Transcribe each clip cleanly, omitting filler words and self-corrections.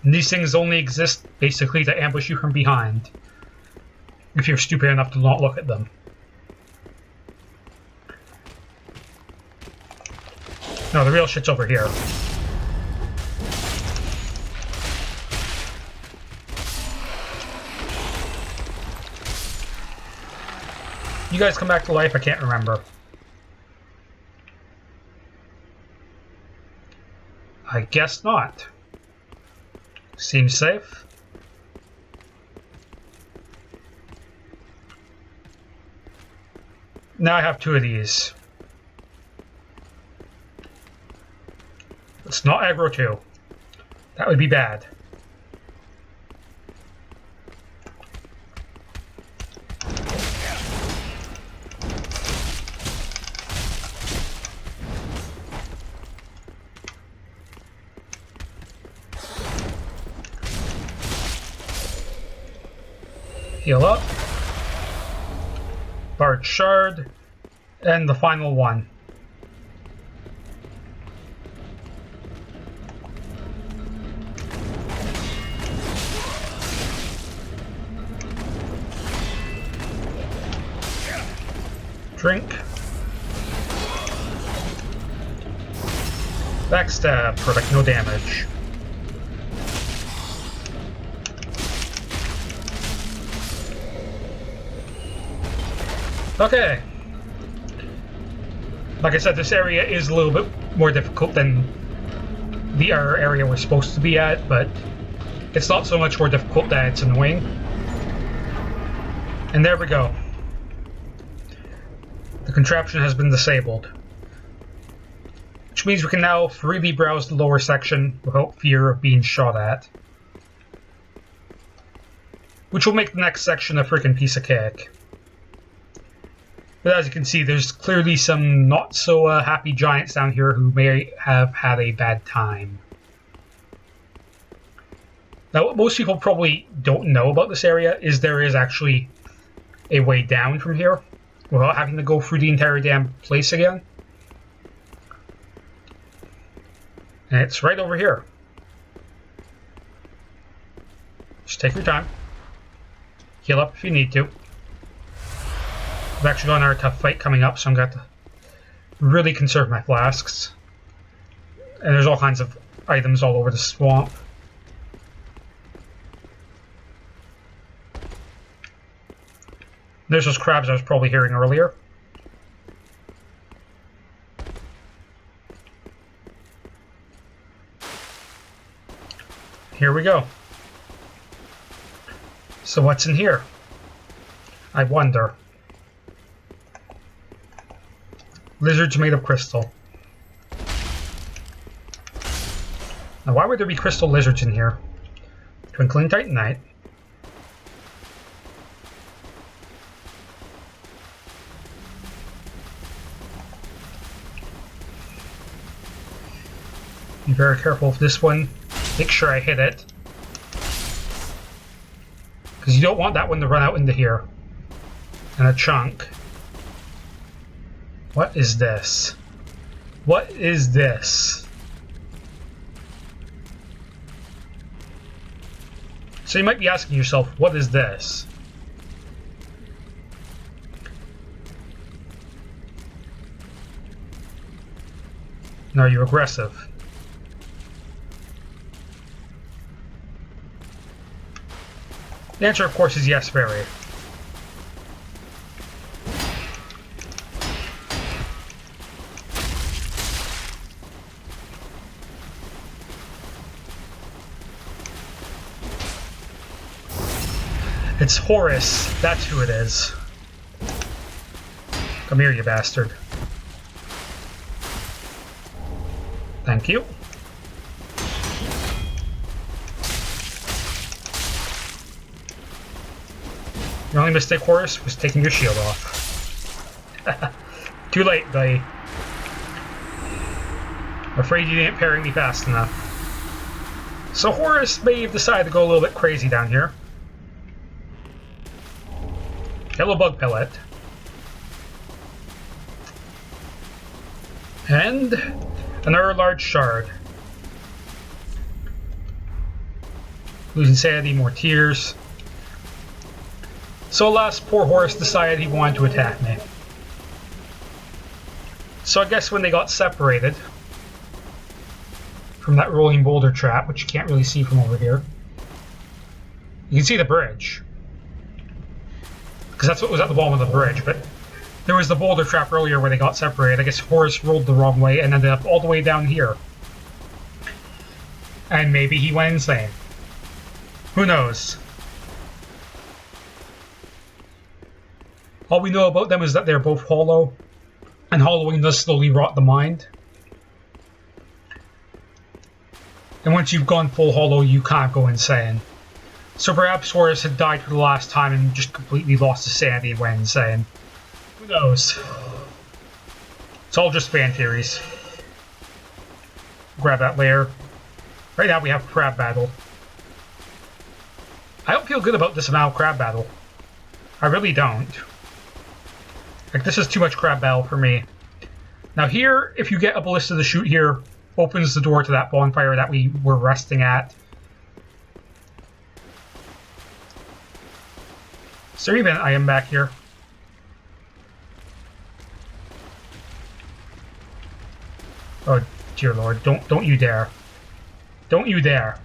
And these things only exist, basically, to ambush you from behind. If you're stupid enough to not look at them. No, the real shit's over here. You guys come back to life? I can't remember. I guess not. Seems safe. Now I have two of these. Let's not aggro two. That would be bad. Heal up. Large shard. And the final one. Drink. Backstab. Perfect. No damage. Okay. Like I said, this area is a little bit more difficult than the other area we're supposed to be at, but it's not so much more difficult that it's annoying. And there we go. The contraption has been disabled. Which means we can now freely browse the lower section without fear of being shot at. Which will make the next section a freaking piece of cake. But as you can see, there's clearly some not so happy giants down here who may have had a bad time. Now, what most people probably don't know about this area is there is actually a way down from here without having to go through the entire damn place again. And it's right over here. Just take your time. Heal up if you need to. I've actually got another tough fight coming up, so I'm going to have to really conserve my flasks. And there's all kinds of items all over the swamp. There's those crabs I was probably hearing earlier. Here we go. So what's in here? I wonder. Lizards made of crystal. Now why would there be crystal lizards in here? Twinkling Titanite. Be very careful with this one. Make sure I hit it. Because you don't want that one to run out into here. And a chunk. What is this? What is this? So you might be asking yourself, what is this? Now, are you aggressive? The answer, of course, is yes, very. It's Horace. That's who it is. Come here, you bastard. Thank you. Your only mistake, Horace, was taking your shield off. Too late, buddy. I'm afraid you didn't parry me fast enough. So Horace may have decided to go a little bit crazy down here. Yellow bug pellet. And another large shard. Losing sanity, more tears. So alas, poor Horace decided he wanted to attack me. So I guess when they got separated from that rolling boulder trap, which you can't really see from over here, you can see the bridge. Because that's what was at the bottom of the bridge, but there was the boulder trap earlier where they got separated. I guess Horace rolled the wrong way and ended up all the way down here. And maybe he went insane. Who knows? All we know about them is that they're both hollow, and hollowing does slowly rot the mind. And once you've gone full hollow, you can't go insane. So perhaps Horace had died for the last time and just completely lost his sanity and went insane. Who knows? It's all just fan theories. Grab that layer. Right now we have crab battle. I don't feel good about this amount of crab battle. I really don't. Like, this is too much crab battle for me. Now here, if you get a ballista to shoot here, opens the door to that bonfire that we were resting at. Is there even an item back here? Oh dear lord, don't you dare. Don't you dare.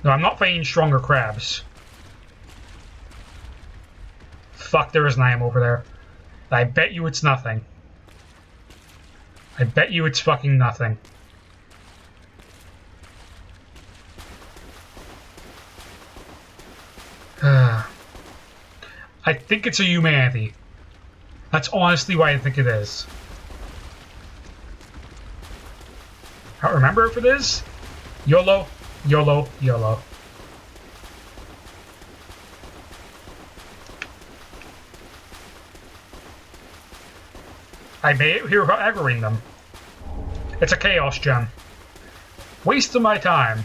No, I'm not fighting stronger crabs. Fuck, there is an item over there. I bet you it's nothing. I bet you it's fucking nothing. I think it's a humanity. That's honestly why I think it is. I don't remember if it is. YOLO, YOLO, YOLO. I made it here without aggroing them. It's a chaos gem. Waste of my time.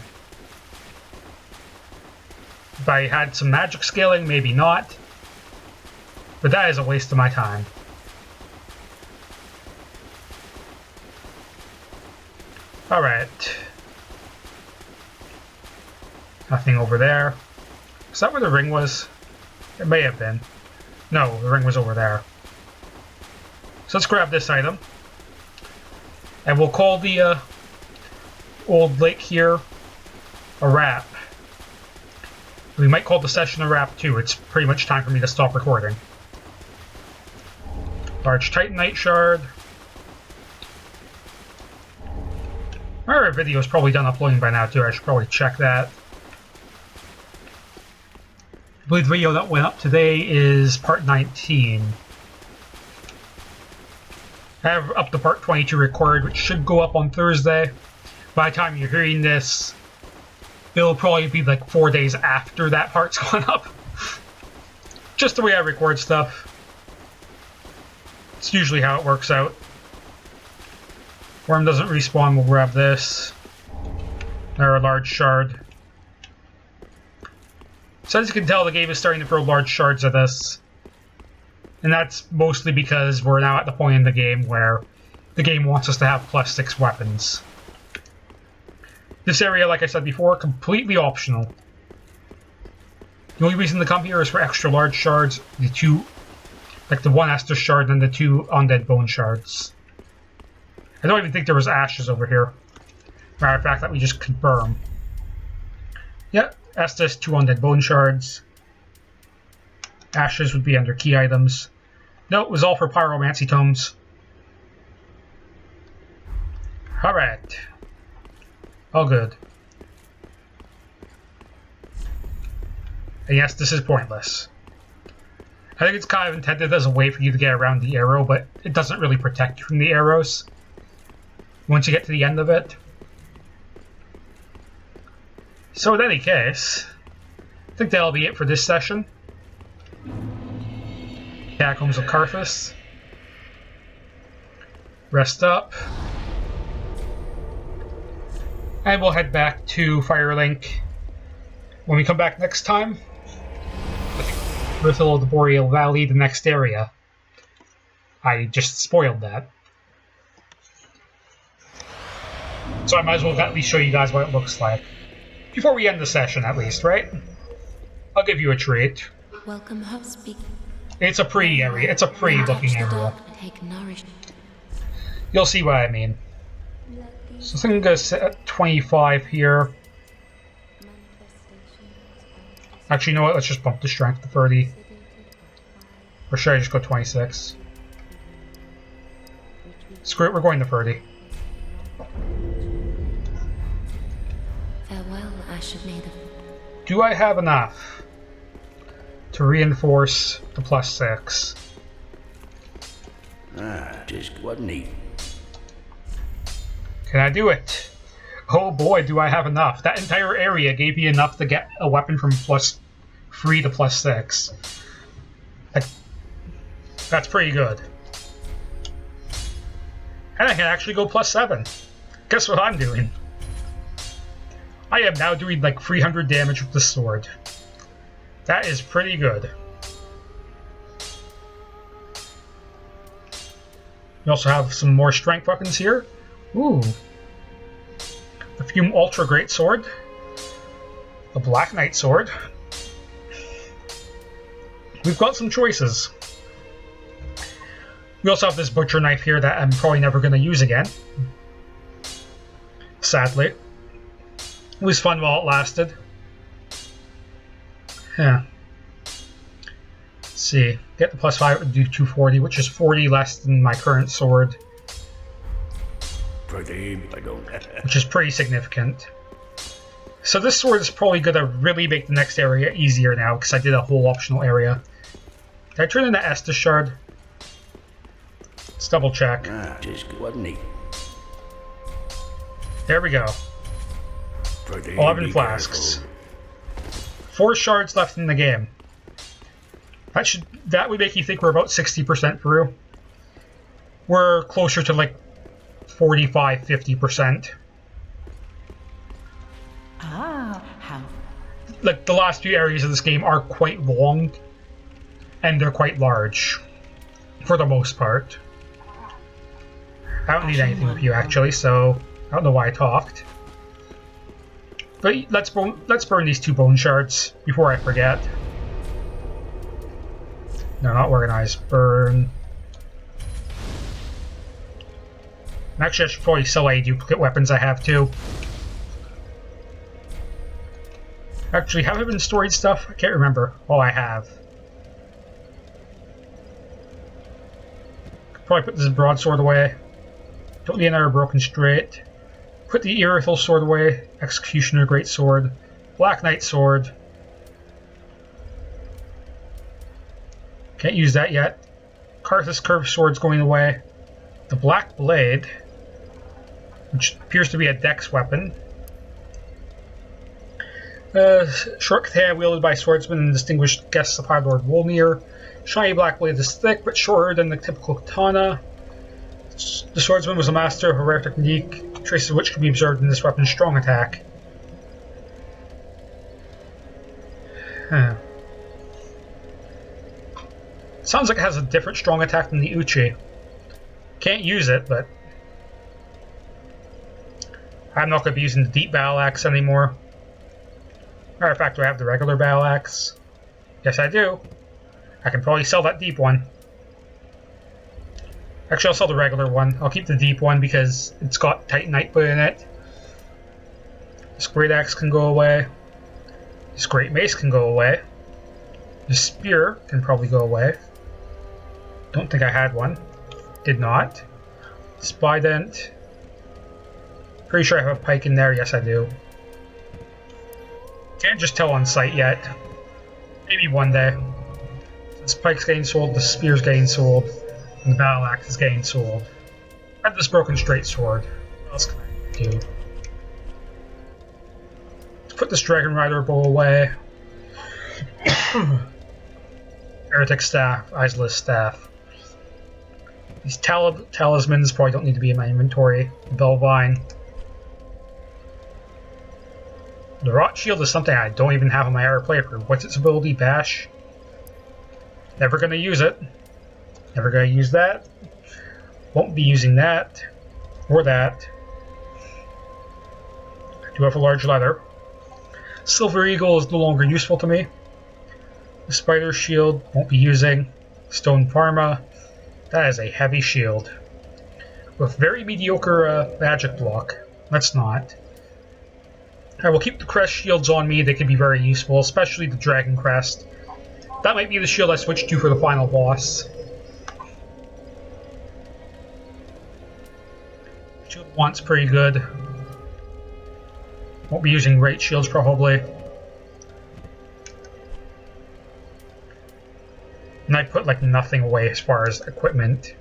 If I had some magic scaling, maybe not. But that is a waste of my time. Alright. Nothing over there. Is that where the ring was? It may have been. No, the ring was over there. So let's grab this item. And we'll call the old lake here a wrap. We might call the session a wrap too. It's pretty much time for me to stop recording. Large Titanite shard. Our video is probably done uploading by now too. I should probably check that. I believe the video that went up today is part 19. I have up to part 22 recorded, which should go up on Thursday. By the time you're hearing this, it'll probably be like 4 days after that part's gone up. Just the way I record stuff. It's usually how it works out. Worm doesn't respawn, we'll grab this. Or a large shard. So as you can tell, the game is starting to throw large shards at us. And that's mostly because we're now at the point in the game where the game wants us to have +6 weapons. This area, like I said before, completely optional. The only reason to come here is for extra large shards, the two, like the one Estus shard and the 2 undead bone shards. I don't even think there was ashes over here. Matter of fact, that we just confirm. Yep, Estus, 2 undead bone shards. Ashes would be under key items. No, it was all for pyromancy tomes. Alright. All good. And yes, this is pointless. I think it's kind of intended as a way for you to get around the arrow, but it doesn't really protect you from the arrows once you get to the end of it. So in any case, I think that'll be it for this session. Catacombs of Karthus. Rest up. And we'll head back to Firelink when we come back next time. Rithel of the Boreal Valley, the next area. I just spoiled that. So I might as well at least show you guys what it looks like. Before we end the session, at least, right? I'll give you a treat. Welcome, host. It's a pretty area. It's a pretty looking area. You'll see what I mean. So I think I'm going to set at 25 here. Actually, you know what? Let's just bump the strength to 30. Or should I just go 26? Screw it, we're going to 30. Farewell, Asher Maiden. Do I have enough to reinforce the +6? Just wasn't neat. Can I do it? Oh boy, do I have enough. That entire area gave me enough to get a weapon from +3 to +6. That's pretty good. And I can actually go +7. Guess what I'm doing? I am now doing like 300 damage with the sword. That is pretty good. We also have some more strength weapons here. Ooh. The Fume Ultra Great Sword. The Black Knight Sword. We've got some choices. We also have this Butcher Knife here that I'm probably never going to use again. Sadly. It was fun while it lasted. Yeah. Let's see. Get the +5, it would do 240, which is 40 less than my current sword. Which is pretty significant. So this sword is probably going to really make the next area easier now, because I did a whole optional area. Did I turn into Estus Shard? Let's double check. Just wasn't neat. There we go. 11 flasks. 4 shards left in the game. That would make you think we're about 60% through. We're closer to like 45-50%. How? Like the last few areas of this game are quite long, and they're quite large, for the most part. I don't need anything with you actually, so I don't know why I talked. But let's burn these 2 bone shards before I forget. No, not organized. Burn. And actually, I should probably sell any duplicate weapons I have too. Actually, have I been storing stuff? I can't remember. Oh, I have. Could probably put this broadsword away. Don't need another broken straight. Put the Irithal sword away. Executioner Great Sword. Black Knight Sword. Can't use that yet. Karthus Curved Sword's going away. The Black Blade, which appears to be a dex weapon. Short katana wielded by swordsman and distinguished guest supply Lord Wolnir. Shiny black blade is thick but shorter than the typical katana. The swordsman was a master of a rare technique, traces of which can be observed in this weapon's strong attack. Huh. Sounds like it has a different strong attack than the Uchi. Can't use it, but I'm not going to be using the deep battle axe anymore. Matter of fact, do I have the regular battle axe? Yes, I do. I can probably sell that deep one. Actually, I'll sell the regular one. I'll keep the deep one because it's got Titanite in it. This great axe can go away. This great mace can go away. This spear can probably go away. Don't think I had one. Did not. Spy dent. Pretty sure I have a pike in there. Yes, I do. Can't just tell on sight yet. Maybe one day. This pike's getting sold, the spear's getting sold, and the battle axe is getting sold. I have this broken straight sword. What else can I do? Let's put this Dragon Rider bow away. Heretic staff, Isless staff. These talismans probably don't need to be in my inventory. Belvine. The Rot Shield is something I don't even have on my other playthrough. What's its ability? Bash? Never gonna use it. Never gonna use that. Won't be using that. Or that. Do have a large leather. Silver Eagle is no longer useful to me. The Spider Shield won't be using. Stone Parma. That is a heavy shield. With very mediocre magic block. Let's not. I will keep the crest shields on me. They can be very useful, especially the Dragon Crest. That might be the shield I switch to for the final boss. Shield want's pretty good. Won't be using great shields probably. And I put like nothing away as far as equipment.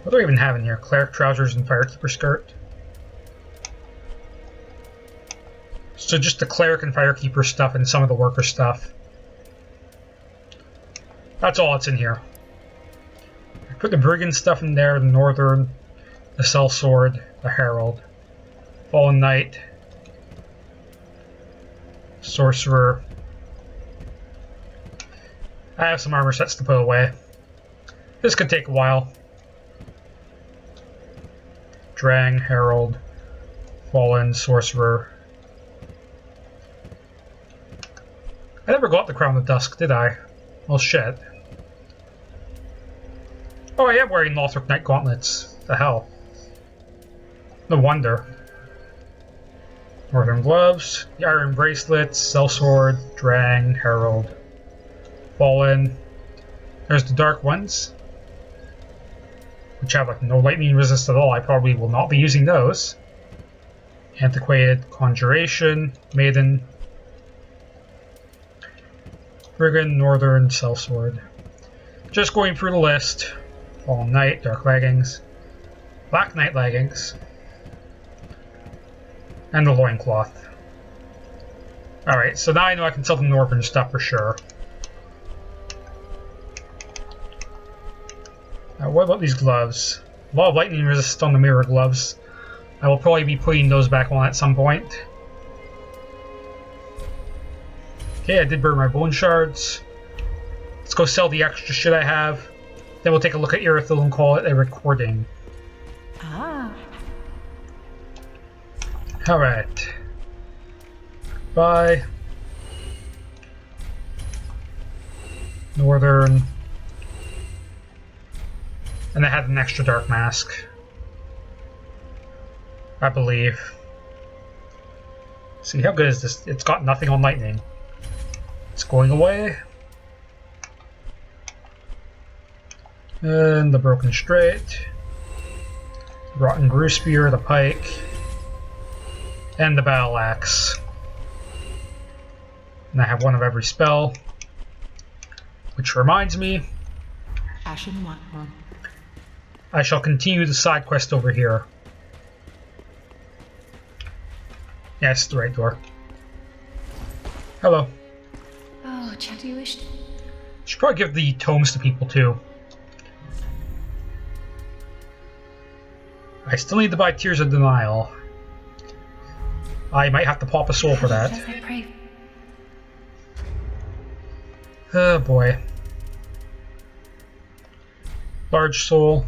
What do I even have in here? Cleric trousers and Firekeeper skirt. So just the Cleric and Firekeeper stuff and some of the worker stuff. That's all that's in here. I put the Brigand stuff in there, the Northern, the Sellsword, the Herald, Fallen Knight, Sorcerer. I have some armor sets to put away. This could take a while. Drang, Herald, Fallen, Sorcerer. I never got the Crown of Dusk, did I? Well, shit. Oh, I am wearing Lothric Knight gauntlets. The hell. No wonder. Northern gloves, the iron bracelets, sellsword, Drang, Herald, Fallen. There's the dark ones, which have like no lightning resist at all. I probably will not be using those. Antiquated, Conjuration, Maiden, Brigand, Northern, Sellsword. Just going through the list. Fallen Knight, Dark Leggings, Black Knight Leggings, and the Loincloth. Alright, so now I know I can sell the Northern stuff for sure. Now, what about these gloves? A lot of lightning resist on the mirror gloves. I will probably be putting those back on at some point. Okay, I did burn my bone shards. Let's go sell the extra shit I have. Then we'll take a look at Irithyll and call it a recording. Ah. Alright. Bye. Northern. And I had an extra dark mask, I believe. See, how good is this? It's got nothing on lightning. It's going away. And the Broken Straight. Rotten Grew Spear, the Pike. And the Battle Axe. And I have one of every spell. Which reminds me, Ashen Watmore. I shall continue the side quest over here. Yes, it's the right door. Hello. Oh, chat you wished. Should probably give the tomes to people too. I still need to buy Tears of Denial. I might have to pop a soul for that. I pray. Oh boy. Large soul.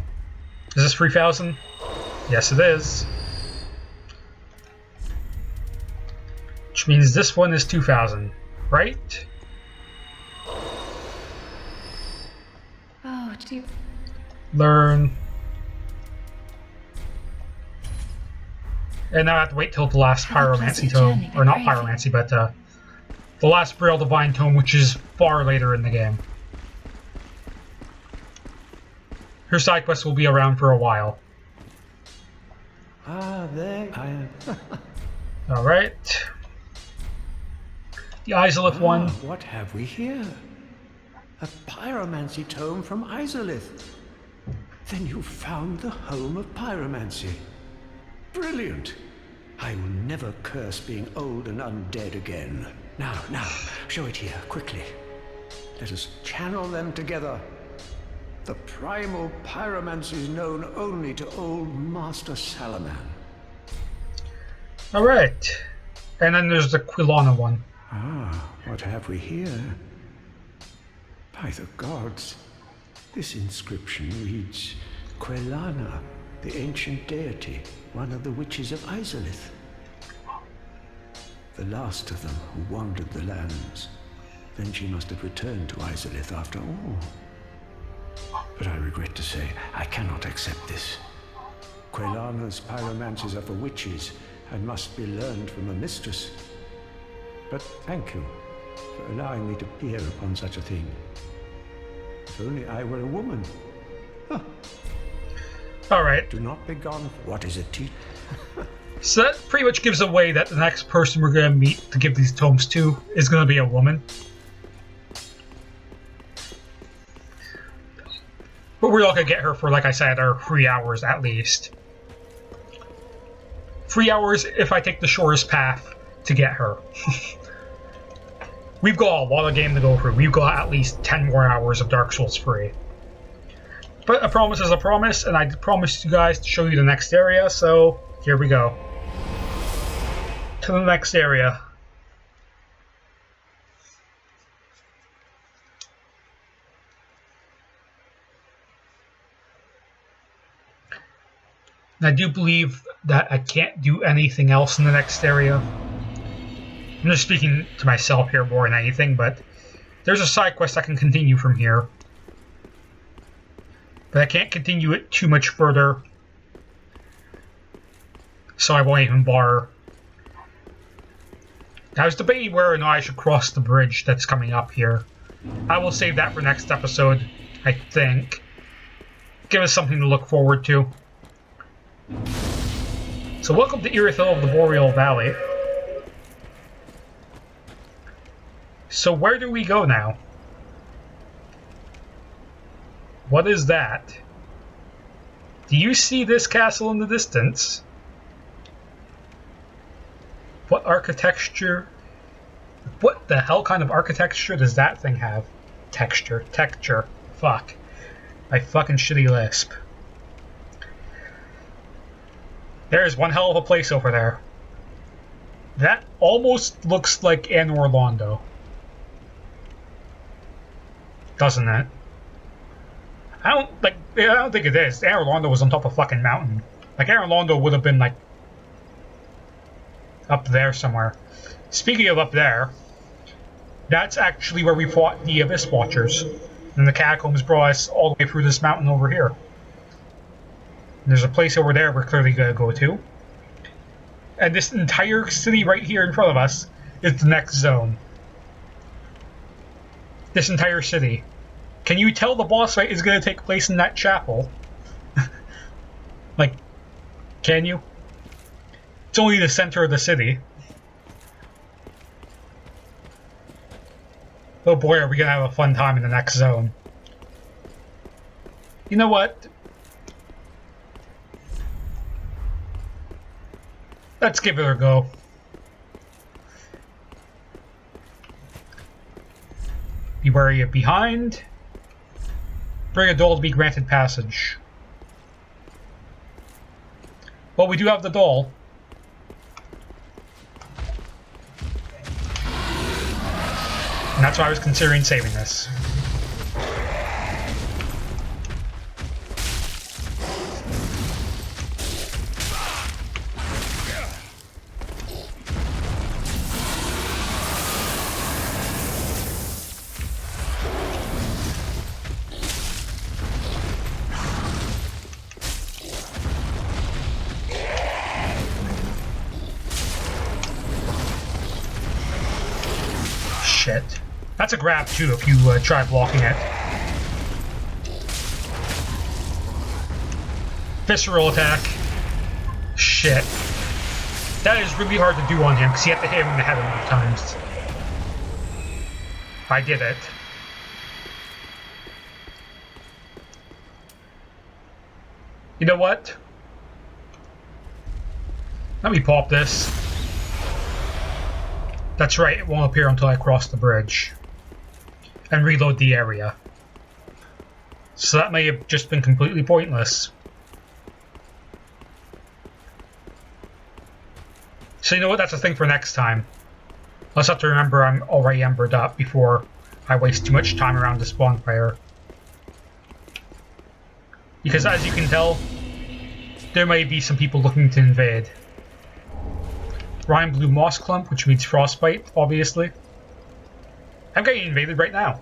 Is this 3,000? Yes, it is. Which means this one is 2,000, right? Oh, did you? Learn. And now I have to wait till the last Pyromancy tome. Or not Pyromancy, but the last Braille Divine tome, which is far later in the game. Her side quest will be around for a while. Ah, there I am. Alright. The Izalith one. What have we here? A pyromancy tome from Izalith. Then you found the home of pyromancy. Brilliant. I will never curse being old and undead again. Now, show it here, quickly. Let us channel them together. The primal pyromancy known only to old Master Salaman. Alright. And then there's the Quilana one. Ah, what have we here? By the gods, this inscription reads Quelana, the ancient deity, one of the witches of Izalith. The last of them who wandered the lands. Then she must have returned to Izalith after all. But I regret to say, I cannot accept this. Quelana's pyromancies are for witches and must be learned from a mistress. But thank you for allowing me to peer upon such a thing. If only I were a woman. Huh. Alright. Do not be gone. What is it, teach? So that pretty much gives away that the next person we're going to meet to give these tomes to is going to be a woman. But we're not going to get her for, like I said, our 3 hours at least. 3 hours if I take the shortest path to get her. We've got a lot of game to go through. We've got at least 10 more hours of Dark Souls 3. But a promise is a promise, and I promised you guys to show you the next area, so here we go. To the next area. And I do believe that I can't do anything else in the next area. I'm just speaking to myself here more than anything, but there's a side quest I can continue from here. But I can't continue it too much further, so I won't even bother. I was debating whether or not I should cross the bridge that's coming up here. I will save that for next episode, I think. Give us something to look forward to. So welcome to Irithyll of the Boreal Valley. So where do we go now? What is that? Do you see this castle in the distance? What architecture? What the hell kind of architecture does that thing have? Texture. Fuck. My fucking shitty lisp. There's one hell of a place over there. That almost looks like Anor Londo. Doesn't it? I don't think it is. Anor Londo was on top of a fucking mountain. Like, Anor Londo would have been, like, up there somewhere. Speaking of up there, that's actually where we fought the Abyss Watchers. And the catacombs brought us all the way through this mountain over here. And there's a place over there we're clearly going to go to. And this entire city right here in front of us is the next zone. This entire city. Can you tell the boss fight is going to take place in that chapel? Like, can you? It's only the center of the city. Oh boy, are we going to have a fun time in the next zone. You know what? Let's give it a go. Be wary of behind. Bring a doll to be granted passage. Well, we do have the doll. And that's why I was considering saving this. Shit. That's a grab too if you try blocking it. Visceral attack. Shit. That is really hard to do on him because you have to hit him in the head enough times. I did it. You know what? Let me pop this. That's right, it won't appear until I cross the bridge. And reload the area. So that may have just been completely pointless. So you know what, that's a thing for next time. I'll just have to remember I'm already embered up before I waste too much time around this bonfire. Because as you can tell, there may be some people looking to invade. Ryan Blue Moss Clump, which means frostbite, obviously. I'm getting invaded right now.